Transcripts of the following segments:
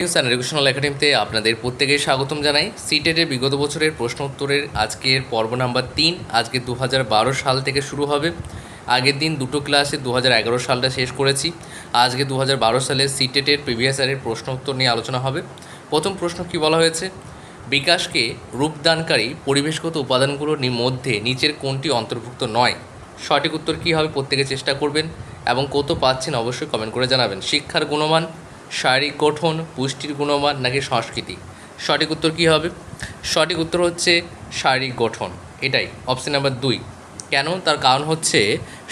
News and educational একাডেমিতে আপনাদের প্রত্যেকে স্বাগতম জানাই। সিটেটের বিগত বছরের প্রশ্ন উত্তরের আজকের পর্ব নাম্বার 3 আজকে 2012 সাল থেকে শুরু হবে। আগের দিন দুটো ক্লাসে 2011 সালটা শেষ করেছি। আজকে 2012 সালের সিটেটের প্রিভিয়াস ইয়ারের প্রশ্ন উত্তর নিয়ে আলোচনা হবে। প্রথম প্রশ্ন কি বলা হয়েছে, বিকাশকে রূপদানকারী পরিবেশগত উপাদানগুলোর মধ্যে নিচের কোনটি অন্তর্ভুক্ত নয়? সঠিক উত্তর কী হবে প্রত্যেকে চেষ্টা করবেন এবং কত পাচ্ছেন অবশ্যই কমেন্ট করে জানাবেন। শিক্ষার গুণমান, শারীরিক গঠন, পুষ্টির গুণমান নাকি সংস্কৃতি? সঠিক উত্তর কী হবে? সঠিক উত্তর হচ্ছে শারীরিক গঠন, এটাই অপশন নাম্বার 2। কেন? তার কারণ হচ্ছে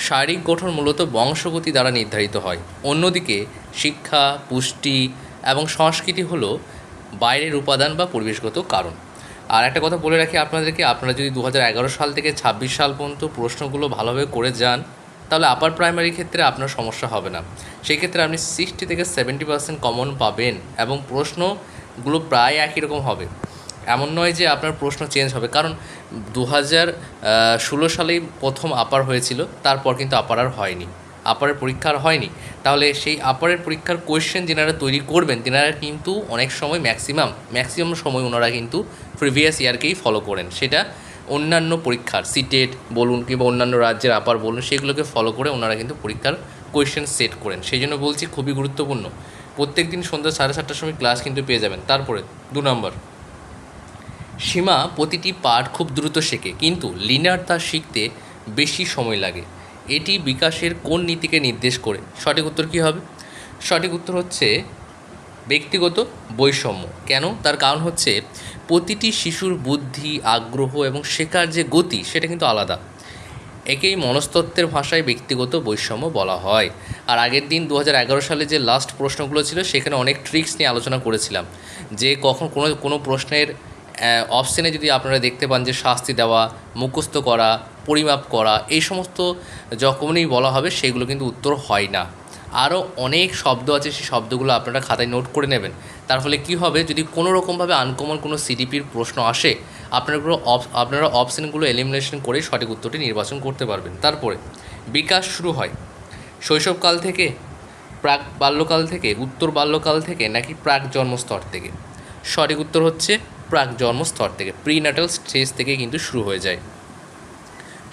শারীরিক গঠন মূলত বংশগতি দ্বারা নির্ধারিত হয়, অন্যদিকে শিক্ষা, পুষ্টি এবং সংস্কৃতি হলো বাইরের উপাদান বা পরিবেশগত কারণ। আর একটা কথা বলে রাখি আপনাদেরকে, আপনারা যদি 2011 সাল থেকে 26 সাল পর্যন্ত প্রশ্নগুলো ভালোভাবে করে যান তাহলে আপার প্রাইমারি ক্ষেত্রে আপনার সমস্যা হবে না। সেই ক্ষেত্রে আপনি 60 থেকে 70% কমন পাবেন এবং প্রশ্নগুলো প্রায় একই রকম হবে। এমন নয় যে আপনার প্রশ্ন চেঞ্জ হবে, কারণ 2016 সালেই প্রথম আপার হয়েছিল, তারপর কিন্তু আপার আর হয়নি, আপারের পরীক্ষা আর হয়নি। তাহলে সেই আপারের পরীক্ষার কোয়েশ্চেন যেনারা তৈরি করবেন তেনারা কিন্তু অনেক সময় ম্যাক্সিমাম সময় ওনারা কিন্তু প্রিভিয়াস ইয়ারকেই ফলো করেন। সেটা অন্যান্য পরীক্ষার সিটেট বলুন কিংবা অন্যান্য রাজ্যের আপার বলুন, সেগুলোকে ফলো করে ওনারা কিন্তু পরীক্ষার কোয়েশ্চেন সেট করেন। সেই জন্য বলছি খুবই গুরুত্বপূর্ণ। প্রত্যেক দিন সন্ধ্যা 7:30টার সময় ক্লাস কিন্তু পেয়ে যাবেন। তারপরে 2 নম্বর, সীমা প্রতিটি পাঠ খুব দ্রুত শেখে কিন্তু লিনার তা শিখতে বেশি সময় লাগে। এটি বিকাশের কোন নীতিকে নির্দেশ করে? সঠিক উত্তর কী হবে? সঠিক উত্তর হচ্ছে ব্যক্তিগত বৈষম্য। কেন? তার কারণ হচ্ছে প্রতিটি শিশুর বুদ্ধি, আগ্রহ এবং শেখার যে গতি সেটা কিন্তু আলাদা। একেই মনস্তত্ত্বের ভাষায় ব্যক্তিগত বৈষম্য বলা হয়। আর আগের দিন 2011 সালে যে লাস্ট প্রশ্নগুলো ছিল সেখানে অনেক ট্রিক্স নিয়ে আলোচনা করেছিলাম, যে কখন কোনো প্রশ্নের অপশানে যদি আপনারা দেখতে পান যে শাস্তি দেওয়া, মুখস্থ করা, পরিমাপ করা, এই সমস্ত যখনই বলা হবে সেগুলো কিন্তু উত্তর হয় না। আরও অনেক শব্দ আছে, সেই শব্দগুলো আপনারা খাতায় নোট করে নেবেন। তার ফলে কী হবে, যদি কোনো রকমভাবে আনকমন কোনো সিডিপির প্রশ্ন আসে আপনারা অপশানগুলো এলিমিনেশন করে সঠিক উত্তরটি নির্বাচন করতে পারবেন। তারপরে বিকাশ শুরু হয় শৈশবকাল থেকে, প্রাক বাল্যকাল থেকে, উত্তর বাল্যকাল থেকে নাকি প্রাক জন্মস্তর থেকে? সঠিক উত্তর হচ্ছে প্রাক জন্মস্তর থেকে, প্রিন্যাটাল স্টেজ থেকে কিন্তু শুরু হয়ে যায়।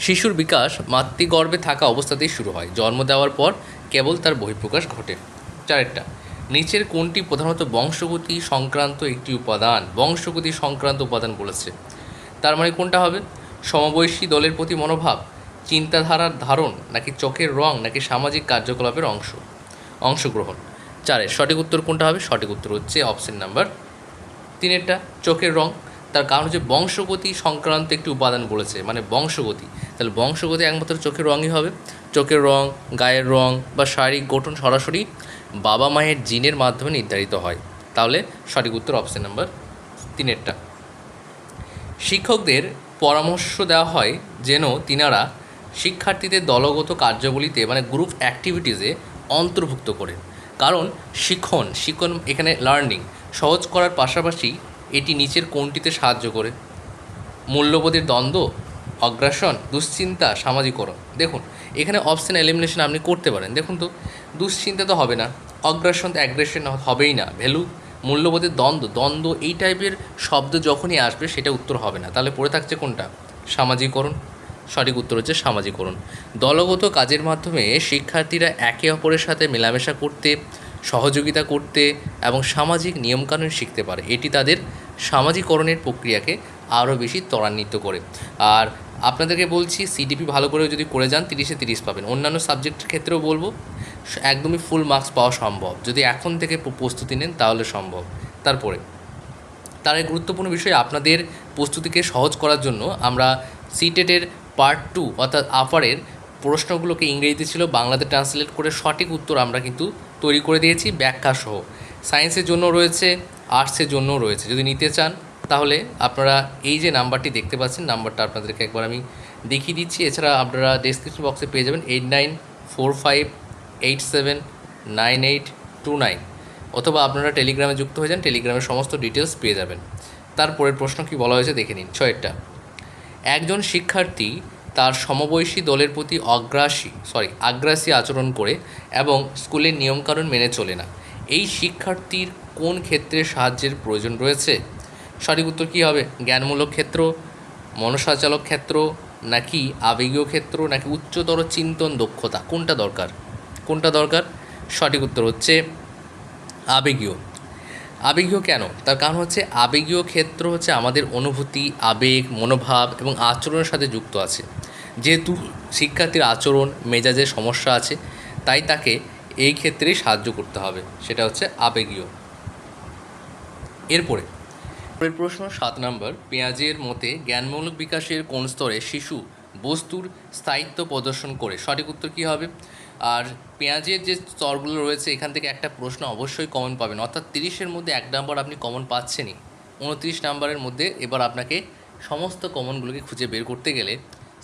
শিশুর বিকাশ মাতৃগর্ভে থাকা অবস্থাতেই শুরু হয়, জন্ম দেওয়ার পর কেবল তার বহিঃপ্রকাশ ঘটে। চারটা, নিচের কোনটি প্রধানত বংশগতি সংক্রান্ত একটি উপাদান? বংশগতি সংক্রান্ত উপাদান বলেছে, তার মানে কোনটা হবে? সমবয়সী দলের প্রতি মনোভাব, চিন্তাধারার ধারণ নাকি চোখের রং নাকি সামাজিক কার্যকলাপের অংশগ্রহণ? চারের সঠিক উত্তর কোনটা হবে? সঠিক উত্তর হচ্ছে অপশন নাম্বার 3, চোখের রং। তার কারণ হচ্ছে বংশগতি সংক্রান্ত একটি উপাদান বলেছে, মানে বংশগতি, তাহলে বংশগতি একমাত্র চোখের রঙই হবে। চোখের রং, গায়ের রং বা শারীরিক গঠন সরাসরি বাবা মায়ের জিনের মাধ্যমে নির্ধারিত হয়। তাহলে সঠিক উত্তর অপশন নাম্বার 3। শিক্ষকদের পরামর্শ দেওয়া হয় যেন তিনারা শিক্ষার্থীদের দলগত কার্যাবলীতে মানে গ্রুপ অ্যাক্টিভিটিসে অন্তর্ভুক্ত করেন, কারণ শিক্ষণ এখানে লার্নিং সহজ করার পাশাপাশি এটি নিচের কোনটিতে সাহায্য করে? মূল্যবোধের দ্বন্দ্ব, অগ্রাসন, দুশ্চিন্তা, সামাজিকরণ। দেখুন এখানে অপশন এলিমিনেশন আপনি করতে পারেন। দেখুন তো, দুশ্চিন্তা তো হবে না, অগ্রাসন তো অ্যাগ্রেশন হবেই না, ভ্যালু, মূল্যবোধের দ্বন্দ্ব এই টাইপের শব্দ যখনই আসবে সেটা উত্তর হবে না। তাহলে পড়ে থাকছে কোনটা? সামাজিকরণ। সঠিক উত্তর হচ্ছে সামাজিকরণ। দলগত কাজের মাধ্যমে শিক্ষার্থীরা একে অপরের সাথে মেলামেশা করতে, সহযোগিতা করতে এবং সামাজিক নিয়মকানুন শিখতে পারে। এটি তাদের সামাজিকরণের প্রক্রিয়াকে আরও বেশি ত্বরান্বিত করে। আর আপনাদেরকে বলছি সিডিপি ভালো করে যদি করে যান 30-এ 30 পাবেন। অন্যান্য সাবজেক্টের ক্ষেত্রেও বলবো একদমই ফুল মার্কস পাওয়া সম্ভব, যদি এখন থেকে প্রস্তুতি নেন তাহলে সম্ভব। তারপরে তার এই গুরুত্বপূর্ণ বিষয়, আপনাদের প্রস্তুতিকে সহজ করার জন্য আমরা সিটেটের পার্ট 2 অর্থাৎ আপারের প্রশ্নগুলোকে ইংরেজিতে ছিল বাংলাতে ট্রান্সলেট করে সঠিক উত্তর আমরা কিন্তু তৈরি করে দিয়েছি ব্যাখ্যা সহ। সায়েন্সের জন্য রয়েছে, আর্টসের জন্যও রয়েছে। যদি নিতে চান তাহলে আপনারা এই যে নাম্বারটি দেখতে পাচ্ছেন, নাম্বারটা আপনাদেরকে একবার আমি দেখিয়ে দিচ্ছি। এছাড়া আপনারা ডেসক্রিপশন বক্সে পেয়ে যাবেন 8945879829, অথবা আপনারা টেলিগ্রামে যুক্ত হয়ে যান, টেলিগ্রামের সমস্ত ডিটেলস পেয়ে যাবেন। তারপরের প্রশ্ন কি বলা হয়েছে দেখে নিন। 6টা, একজন শিক্ষার্থী তার সমবয়সী দলের প্রতি আগ্রাসী আচরণ করে এবং স্কুলের নিয়মকানুন মেনে চলে না। এই শিক্ষার্থীর কোন ক্ষেত্রে সাহায্যের প্রয়োজন রয়েছে? সঠিক উত্তর কী হবে? জ্ঞানমূলক ক্ষেত্র, মনসাচালক ক্ষেত্র, নাকি আবেগীয় ক্ষেত্র, নাকি উচ্চতর চিন্তন দক্ষতা? কোনটা দরকার? কোনটা দরকার? সঠিক উত্তর হচ্ছে আবেগীয়। আবেগীয় কেন? তার কারণ হচ্ছে আবেগীয় ক্ষেত্র হচ্ছে আমাদের অনুভূতি, আবেগ, মনোভাব এবং আচরণের সাথে যুক্ত আছে। যেহেতু শিক্ষার্থীর আচরণ, মেজাজের সমস্যা আছে, তাই তাকে এই ক্ষেত্রেই সাহায্য করতে হবে, সেটা হচ্ছে আবেগীয়। এরপরে পরের প্রশ্ন 7 নম্বর, পেঁয়াজের মতে জ্ঞানমূলক বিকাশের কোন স্তরে শিশু বস্তুর স্থায়িত্ব প্রদর্শন করে? সঠিক উত্তর কী হবে? আর পেঁয়াজের যে স্তরগুলো রয়েছে এখান থেকে একটা প্রশ্ন অবশ্যই কমন পাবেন, অর্থাৎ 30-এর মধ্যে 1 নাম্বার আপনি কমন পাচ্ছেনই। 29 নাম্বারের মধ্যে এবার আপনাকে সমস্ত কমনগুলোকে খুঁজে বের করতে গেলে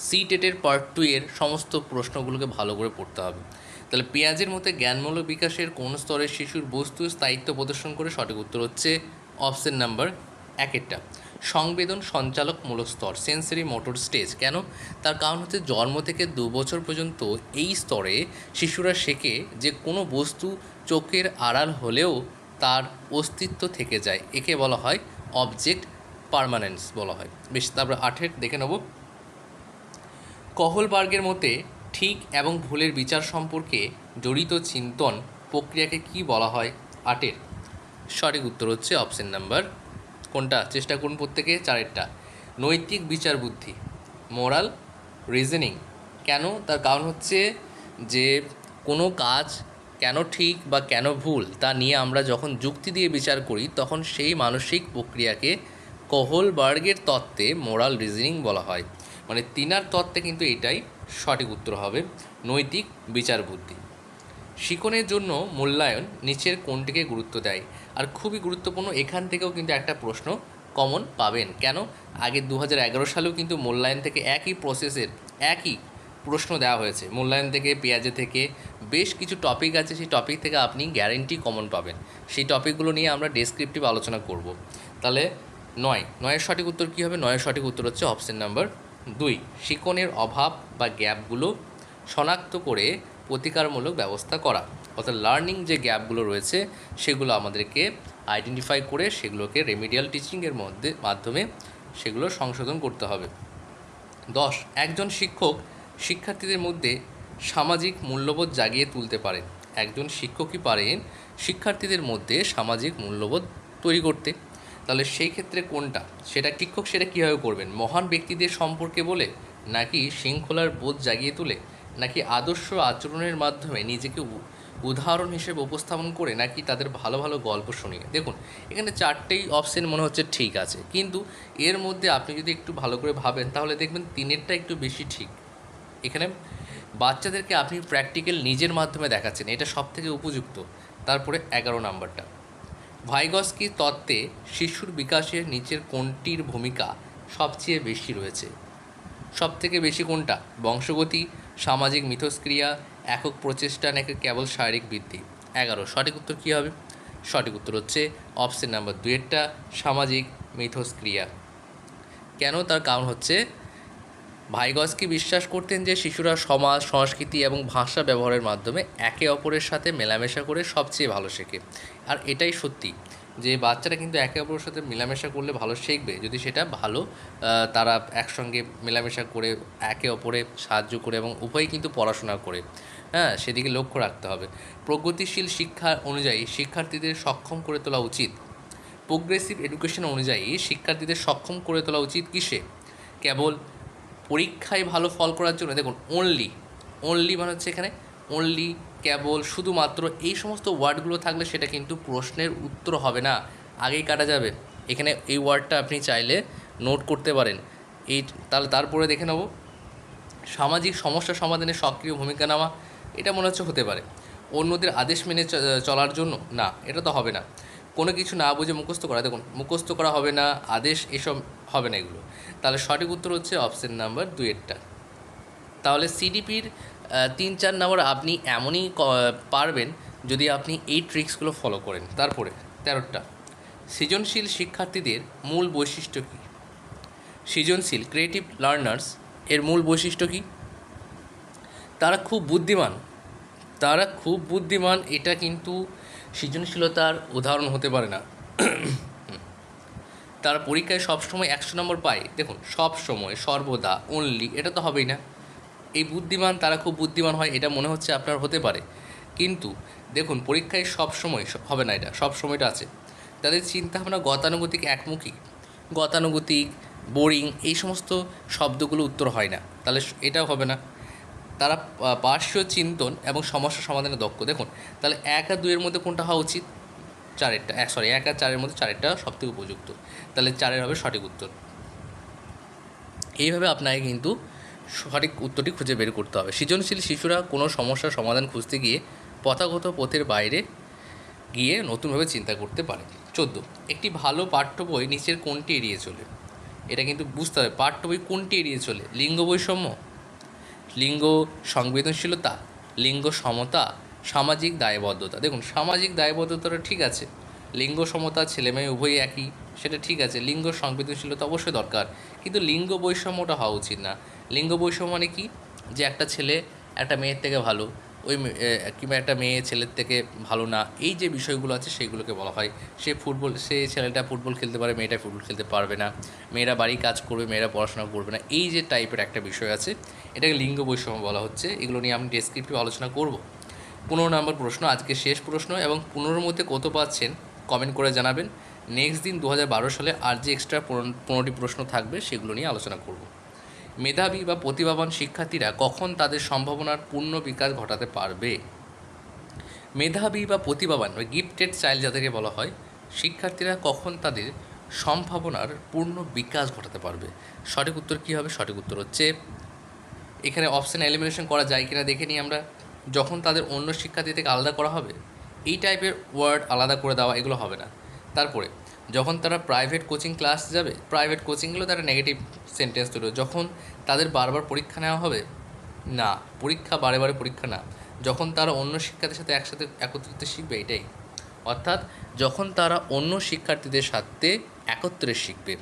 সিটেটের পার্ট 2 এর সমস্ত প্রশ্নগুলোকে ভালো করে পড়তে হবে। তাহলে পেঁয়াজের মতে জ্ঞানমূলক বিকাশের কোন স্তরে শিশুর বস্তুর স্থায়িত্ব প্রদর্শন করে? সঠিক উত্তর হচ্ছে অপশন নাম্বার 1 সংবেদন সঞ্চালকমূলক স্তর, সেন্সরি মোটর স্টেজ। কেন? তার কারণ হচ্ছে জন্ম থেকে 2 বছর পর্যন্ত এই স্তরে শিশুরা শেখে যে কোনো বস্তু চোখের আড়াল হলেও তার অস্তিত্ব থেকে যায়, একে বলা হয় অবজেক্ট পার্মানেন্স বলা হয়। বেশ, তারপর 8 দেখে নেব। কহলবার্গের মতে ঠিক এবং ভুলের বিচার সম্পর্কে জড়িত চিন্তন প্রক্রিয়াকে কি বলা হয়? 8 সঠিক উত্তর হচ্ছে অপশন নাম্বার কোনটা? চেষ্টা করুন প্রত্যেকে। 4 নৈতিক বিচার বুদ্ধি, মোরাল রিজনিং। কেন? তার কারণ হচ্ছে যে কোনো কাজ কেন ঠিক বা কেন ভুল তা নিয়ে আমরা যখন যুক্তি দিয়ে বিচার করি তখন সেই মানসিক প্রক্রিয়াকে কহলবার্গের তত্ত্বে মোরাল রিজনিং বলা হয়। মানে তিনার তত্ত্বে কিন্তু এটাই সঠিক উত্তর হবে, নৈতিক বিচার বুদ্ধি। শিক্ষণের জন্য মূল্যায়ন নিচের কোনটিকে গুরুত্ব দেয়? আর খুবই গুরুত্বপূর্ণ, এখান থেকেও কিন্তু একটা প্রশ্ন কমন পাবেন। কেন? আগে 2011 সালেও কিন্তু মূল্যায়ন থেকে একই প্রসেসের একই প্রশ্ন দেওয়া হয়েছে। মূল্যায়ন থেকে, পেঁয়াজে থেকে বেশ কিছু টপিক আছে, সেই টপিক থেকে আপনি গ্যারেন্টি কমন পাবেন। সেই টপিকগুলো নিয়ে আমরা ডেসক্রিপটিভ আলোচনা করব। তাহলে 9 সঠিক উত্তর কী হবে? 9 সঠিক উত্তর হচ্ছে অপশন নাম্বার 2, শিক্ষণের অভাব বা গ্যাপগুলো শনাক্ত করে প্রতিকারমূলক ব্যবস্থা করা। অর্থাৎ লার্নিং যে গ্যাপগুলো রয়েছে সেগুলো আমাদেরকে আইডেন্টিফাই করে সেগুলোকে রেমিডিয়াল টিচিংয়ের মাধ্যমে সেগুলো সংশোধন করতে হবে। 10 একজন শিক্ষক শিক্ষার্থীদের মধ্যে সামাজিক মূল্যবোধ জাগিয়ে তুলতে পারেন। একজন শিক্ষকই পারেন শিক্ষার্থীদের মধ্যে সামাজিক মূল্যবোধ তৈরি করতে। তাহলে সেই ক্ষেত্রে কোনটা? সেটা শিক্ষক সেটা কীভাবে করবেন? মহান ব্যক্তিদের সম্পর্কে বলে, নাকি শৃঙ্খলার বোধ জাগিয়ে তুলে, নাকি আদর্শ আচরণের মাধ্যমে নিজেকে উদাহরণ হিসেবে উপস্থাপন করে, নাকি তাদের ভালো ভালো গল্প শুনিয়ে? দেখুন, এখানে 4টেই অপশন মনে হচ্ছে ঠিক আছে, কিন্তু এর মধ্যে আপনি যদি একটু ভালো করে ভাবেন তাহলে দেখবেন 3টা একটু বেশি ঠিক। এখানে বাচ্চাদেরকে আপনি প্র্যাকটিক্যাল নিজের মাধ্যমে দেখাচ্ছেন, এটা সবথেকে উপযুক্ত। তারপরে 11 নাম্বারটা, ভাইগস্কি তত্ত্বে শিশুর বিকাশের নিচের কোনটির ভূমিকা সবচেয়ে বেশি রয়েছে? সবথেকে বেশি কোনটা? বংশগতি, সামাজিক মিথস্ক্রিয়া, একক প্রচেষ্টা, নাকি কেবল শারীরিক বৃদ্ধি? 11 সঠিক উত্তর কী হবে? সঠিক উত্তর হচ্ছে অপশন নাম্বার 2 সামাজিক মিথস্ক্রিয়া। কেন? তার কারণ হচ্ছে ভাইগস্কি বিশ্বাস করতেন যে শিশুরা সমাজ, সংস্কৃতি এবং ভাষা ব্যবহারের মাধ্যমে একে অপরের সাথে মেলামেশা করে সবচেয়ে ভালো শেখে। আর এটাই সত্যি যে বাচ্চারা কিন্তু একে অপরের সাথে মেলামেশা করলে ভালো শিখবে, যদি সেটা ভালো তারা একসঙ্গে মেলামেশা করে, একে অপরে সাহায্য করে এবং উভয়ই কিন্তু পড়াশোনা করে। হ্যাঁ, সেদিকে লক্ষ্য রাখতে হবে। প্রগতিশীল শিক্ষা অনুযায়ী শিক্ষার্থীদের সক্ষম করে তোলা উচিত। প্রোগ্রেসিভ এডুকেশন অনুযায়ী শিক্ষার্থীদের সক্ষম করে তোলা উচিত কিসে? কেবল পরীক্ষায় ভালো ফল করার জন্য? দেখুন, অনলি মানে হচ্ছে এখানে অনলি, কেবল, শুধুমাত্র, এই সমস্ত ওয়ার্ডগুলো থাকলে সেটা কিন্তু প্রশ্নের উত্তর হবে না, আগেই কাটা যাবে। এখানে এই ওয়ার্ডটা আপনি চাইলে নোট করতে পারেন। তারপরে দেখে নেব, সামাজিক সমস্যা সমাধানে সক্রিয় ভূমিকা নেওয়া, এটা মনে হচ্ছে হতে পারে। অন্যদের আদেশ মেনে চলার জন্য? না, এটা তো হবে না। কোনো কিছু না বুঝে মুখস্থ করা? দেখুন, মুখস্থ করা হবে না, আদেশ এসব হবে না এগুলো। তাহলে সঠিক উত্তর হচ্ছে অপশন নাম্বার 2 তাহলে সিডিপির 3-4 নাম্বার আপনি এমনই পারবেন যদি আপনি এই ট্রিক্সগুলো ফলো করেন। তারপরে 13 সৃজনশীল শিক্ষার্থীদের মূল বৈশিষ্ট্য কী? সৃজনশীল ক্রিয়েটিভ লার্নার্স এর মূল বৈশিষ্ট্য কী? তারা খুব বুদ্ধিমান। এটা কিন্তু সৃজনশীলতার উদাহরণ হতে পারে না। তারা পরীক্ষায় সবসময় 100 নম্বর পায়, দেখুন সব সময়, সর্বদা, অনলি, এটা তো হবেই না। এই বুদ্ধিমান, তারা খুব বুদ্ধিমান হয়, এটা মনে হচ্ছে আপনার হতে পারে, কিন্তু দেখুন পরীক্ষায় সব সময় হবে না, এটা সব সময়টা আছে। তাদের চিন্তাভাবনা গতানুগতিক, একমুখী, গতানুগতিক, বোরিং, এই সমস্ত শব্দগুলো উত্তর হয় না, তাহলে এটাও হবে না। তারা পার্শ্ব চিন্তন এবং সমস্যা সমাধানে দক্ষ, দেখুন তাহলে 1 আর 2 এর মধ্যে কোনটা হওয়া উচিত? 1 আর 4-এর মধ্যে 4-এরটা সবথেকে উপযুক্ত, তাহলে 4-এর হবে সঠিক উত্তর। এইভাবে আপনাকে কিন্তু সঠিক উত্তরটি খুঁজে বের করতে হবে। সৃজনশীল শিশুরা কোনো সমস্যার সমাধান খুঁজতে গিয়ে প্রথাগত পথের বাইরে গিয়ে নতুনভাবে চিন্তা করতে পারে। 14, একটি ভালো পাঠ্য বই নিচের কোনটি এড়িয়ে চলে? এটা কিন্তু বুঝতে হবে, পাঠ্য বই কোনটি এড়িয়ে চলে? লিঙ্গ বৈষম্য, লিঙ্গ সংবেদনশীলতা, লিঙ্গ সমতা, সামাজিক দায়বদ্ধতা। দেখুন সামাজিক দায়বদ্ধতাটা ঠিক আছে, লিঙ্গ সমতা, ছেলেমেয়ে উভয়ই একই, সেটা ঠিক আছে। লিঙ্গ সংবেদনশীলতা অবশ্যই দরকার, কিন্তু লিঙ্গ বৈষম্যটা হওয়া উচিত না। লিঙ্গ বৈষম্য মানে কি? যে একটা ছেলে একটা মেয়ের থেকে ভালো, কিংবা একটা মেয়ে ছেলের থেকে ভালো না, এই যে বিষয়গুলো আছে সেইগুলোকে বলা হয়। সে ছেলেটা ফুটবল খেলতে পারে, মেয়েটা ফুটবল খেলতে পারবে না, মেয়েরা বাড়ি কাজ করবে, মেয়েরা পড়াশোনা করবে না, এই যে টাইপের একটা বিষয় আছে, এটাকে লিঙ্গ বৈষম্য বলা হচ্ছে। এগুলো নিয়ে আমি ডেসক্রিপটিভ আলোচনা করব। 15 নম্বর প্রশ্ন, আজকে শেষ প্রশ্ন, এবং 15-এর মধ্যে কত পাচ্ছেন কমেন্ট করে জানাবেন। নেক্সট দিন 2012 সালে আর যে এক্সট্রা 15টি প্রশ্ন থাকবে সেগুলো নিয়ে আলোচনা করব। মেধাবী বা প্রতিভাবান শিক্ষার্থীরা কখন তাদের সম্ভাবনার পূর্ণ বিকাশ ঘটাতে পারবে? মেধাবী বা প্রতিভাবান বা গিফটেড চাইল্ড যাদেরকে বলা হয়, শিক্ষার্থীরা কখন তাদের সম্ভাবনার পূর্ণ বিকাশ ঘটাতে পারবে? সঠিক উত্তর কী হবে? সঠিক উত্তর হচ্ছে, এখানে অপশান এলিমিনেশন করা যায় কিনা দেখে নিই আমরা। যখন তাদের অন্য শিক্ষার্থী থেকে আলাদা করা হবে, এই টাইপের ওয়ার্ড আলাদা করে দেওয়া, এগুলো হবে না। তারপরে যখন তারা প্রাইভেট কোচিং ক্লাস যাবে, প্রাইভেট কোচিংগুলো তারা নেগেটিভ সেন্টেন্স তৈরি। যখন তাদের বারবার পরীক্ষা নেওয়া হবে, না, পরীক্ষা বারে বারে পরীক্ষা না, যখন তারা অন্য শিক্ষার্থীর সাথে একসাথে একত্রিত শিখবে, এটাই। অর্থাৎ যখন তারা অন্য শিক্ষার্থীদের সাথে একত্রে শিখবে,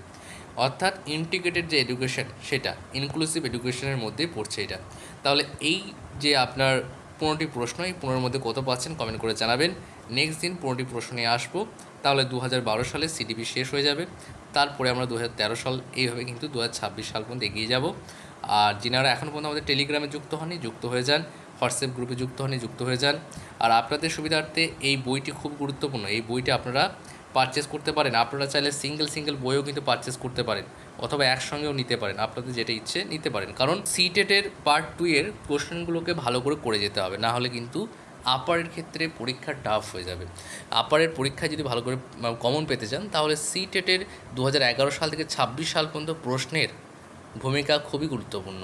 অর্থাৎ ইন্টিগ্রেটেড যে এডুকেশন, সেটা ইনক্লুসিভ এডুকেশনের মধ্যে পড়ছে এটা। তাহলে এই যে আপনার 15টি প্রশ্ন, এই 15-এর মধ্যে কত পাচ্ছেন কমেন্ট করে জানাবেন। নেক্সট দিন 15টি প্রশ্ন নিয়ে আসবো, তাহলে 2012 সালে সিডিপি শেষ হয়ে যাবে। তারপরে আমরা 2013 সাল, এইভাবে কিন্তু 2026 সাল পর্যন্ত এগিয়ে যাব। আর যিনারা এখনও পর্যন্ত আমাদের টেলিগ্রামে যুক্ত হননি, যুক্ত হয়ে যান। হোয়াটসঅ্যাপ গ্রুপে যুক্ত হননি, যুক্ত হয়ে যান। আর আপনাদের সুবিধার্থে এই বইটি খুব গুরুত্বপূর্ণ, এই বইটি আপনারা পারচেস করতে পারেন। আপনারা চাইলে সিঙ্গেল বইও কিন্তু পারচেস করতে পারেন, অথবা একসঙ্গেও নিতে পারেন, আপনাদের যেটা ইচ্ছে নিতে পারেন। কারণ সিটেটের পার্ট 2 এর কোশ্চেনগুলোকে ভালো করে যেতে হবে, না হলে কিন্তু আপারের ক্ষেত্রে পরীক্ষা টাফ হয়ে যাবে। আপারের পরীক্ষায় যদি ভালো করে কমন পেতে চান, তাহলে সিটেটের 2011 সাল থেকে 26 সাল পর্যন্ত প্রশ্নের ভূমিকা খুবই গুরুত্বপূর্ণ।